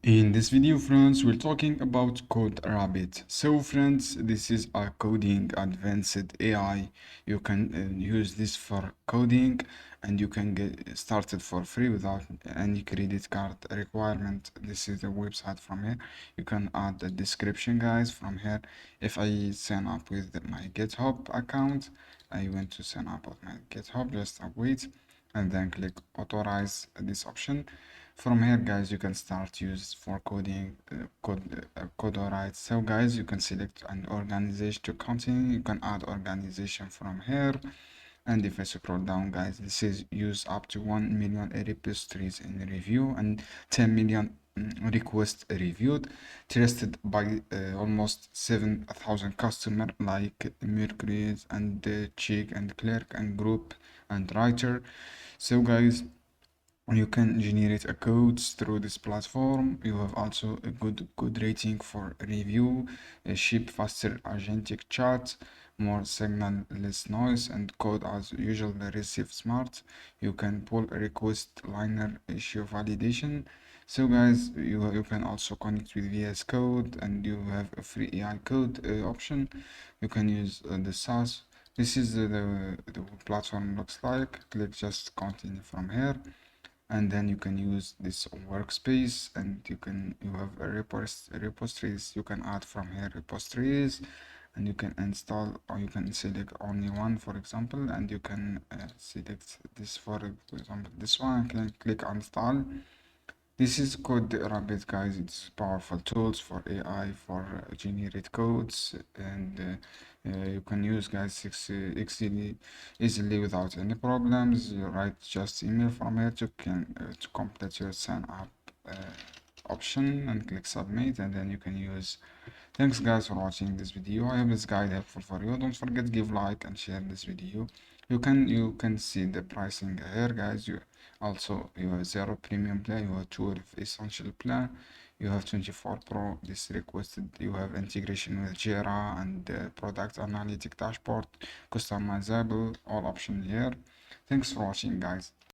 In this video, friends, we're talking about CodeRabbit. So, friends, this is a coding advanced AI. You can use this for coding, and you can get started for free without any credit card requirement. This is the website from here. You can add the description, guys, from here. If I sign up with my GitHub account, I want to sign up with my GitHub. Just wait, and then click authorize this option. From here, guys, you can start use for coding CodeRabbit. So guys, you can select an organization to continue. You can add organization from here, and if I scroll down, guys, this is use up to 1 million repositories in review and 10 million requests reviewed, trusted by almost 7,000 customers like Mercury and Check and Clerk and Group and Writer. So guys, you can generate a codes through this platform. You have also a good rating for review, ship faster agentic chat, more signal, less noise, and code as usual receive smart. You can pull a request liner issue validation. So guys, you can also connect with VS Code, and you have a free AI code option. You can use the SaaS. This is the platform looks like. Click just continue from here, and then you can use this workspace, and you have a repositories. You can add from here repositories, and you can install, or you can select only one, for example, and you can select this, for example this one. Can click install. This is CodeRabbit, guys. It's powerful tools for AI for generate codes, and you can use, guys, easily without any problems. You write just email from here to complete your sign up option, and click submit, and then you can use. Thanks, guys, for watching this video. I hope this guide helpful for you. Don't forget give like and share this video. You can see the pricing here, guys. You have 0 premium plan, you have 12 essential plan, you have 24 pro this requested, you have integration with Jira and product analytic dashboard, customizable, all option here. Thanks for watching, guys.